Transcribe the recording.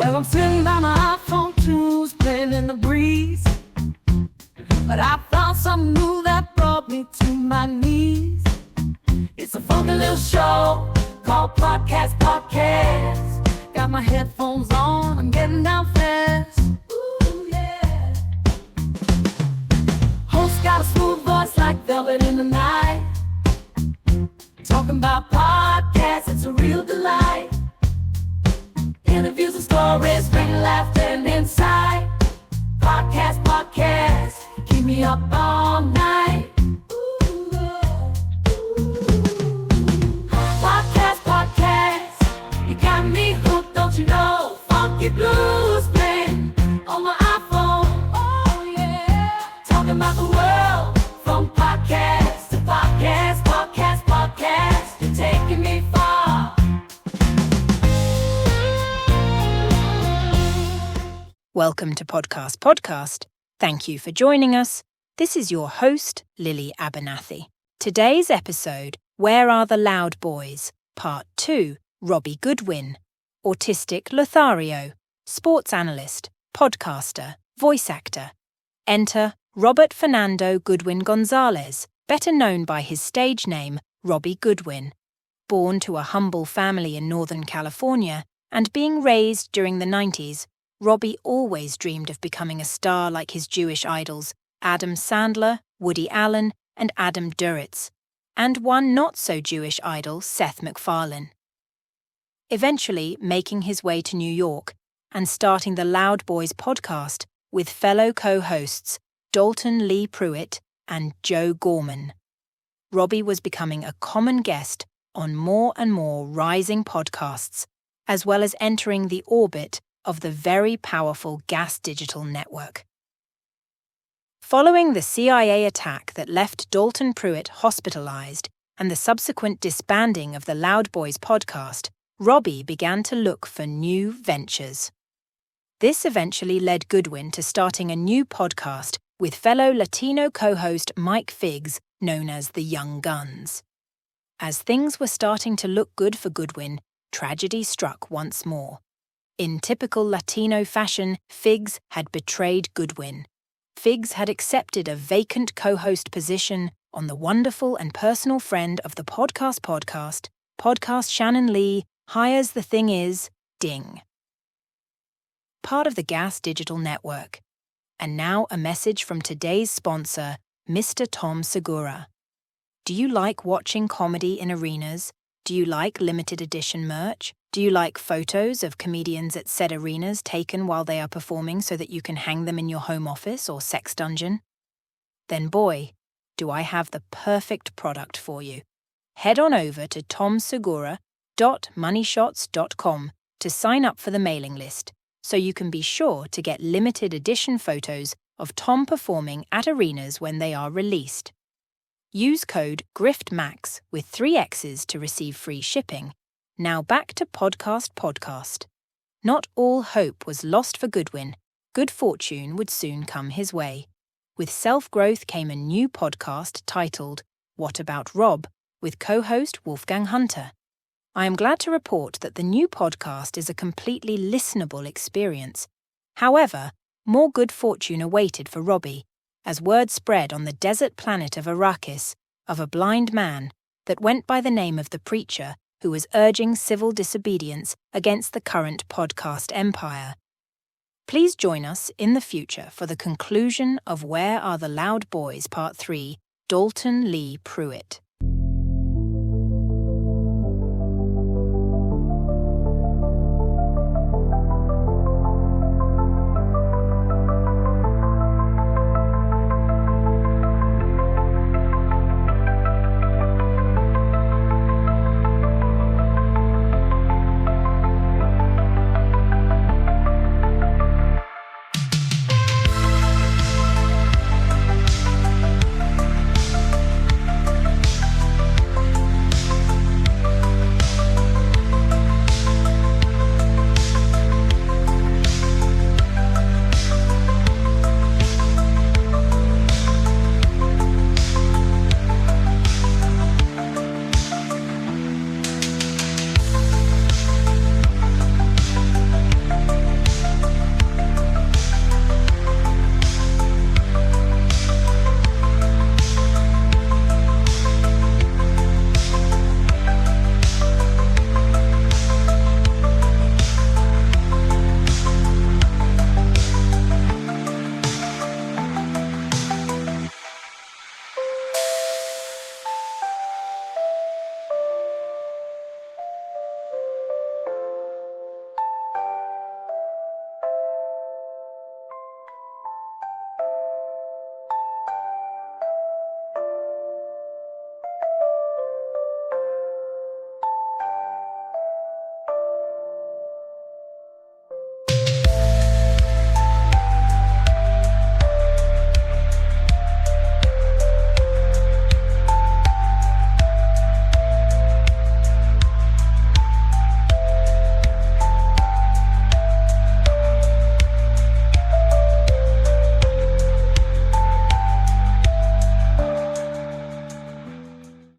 Well, I'm sitting by my iPhone 2's playing in the breeze, but I found something new that brought me to my knees. It's a funky little show called Podcast. Got my headphones on, I'm getting down fast. Ooh, yeah. Host got a smooth voice like velvet in the night. Talking about podcasts, it's a real delight. Interviews and stories, bring laughter and insight. Podcast, keep me up all night. Ooh, yeah. Podcast, you got me hooked, don't you know? Funky blues playing on my iPhone, oh yeah. Talking about the world, from podcast to podcast. You're taking me far. Welcome to Podcast. Thank you for joining us. This is your host, Lily Abernathy. Today's episode, Where Are the Loud Boys? Part 2, Robbie Goodwin. Autistic Lothario, sports analyst, podcaster, voice actor. Enter Robert Fernando Goodwin Gonzalez, better known by his stage name, Robbie Goodwin. Born to a humble family in Northern California and being raised during the 90s, Robbie always dreamed of becoming a star like his Jewish idols, Adam Sandler, Woody Allen, and Adam Duritz, and one not-so-Jewish idol, Seth MacFarlane. Eventually making his way to New York and starting the Loud Boys podcast with fellow co-hosts Dalton Lee Pruitt and Joe Gorman. Robbie was becoming a common guest on more and more rising podcasts, as well as entering the orbit of the very powerful Gas Digital network. Following the CIA attack that left Dalton Pruitt hospitalized and the subsequent disbanding of the Loud Boys podcast, Robbie began to look for new ventures. This eventually led Goodwin to starting a new podcast with fellow Latino co-host Mike Figgs, known as the Young Guns. As things were starting to look good for Goodwin, tragedy struck once more. In typical Latino fashion, Figgs had betrayed Goodwin. Figgs had accepted a vacant co-host position on the wonderful and personal friend of the podcast Shannon Lee, hires The Thing Is, Ding. Part of the Gas Digital network. And now a message from today's sponsor, Mr. Tom Segura. Do you like watching comedy in arenas? Do you like limited edition merch? Do you like photos of comedians at said arenas taken while they are performing so that you can hang them in your home office or sex dungeon? Then boy, do I have the perfect product for you. Head on over to tomsegura.moneyshots.com to sign up for the mailing list so you can be sure to get limited edition photos of Tom performing at arenas when they are released. Use code GRIFTMAX with 3 X's to receive free shipping. Now back to podcast. Not all hope was lost for Goodwin. Good fortune would soon come his way. With self-growth came a new podcast titled What About Rob? With co-host Wolfgang Hunter. I am glad to report that the new podcast is a completely listenable experience. However, more good fortune awaited for Robbie, as word spread on the desert planet of Arrakis of a blind man that went by the name of the Preacher, who was urging civil disobedience against the current podcast empire. Please join us in the future for the conclusion of Where Are the Loud Boys Part 3, Dalton Lee Pruitt.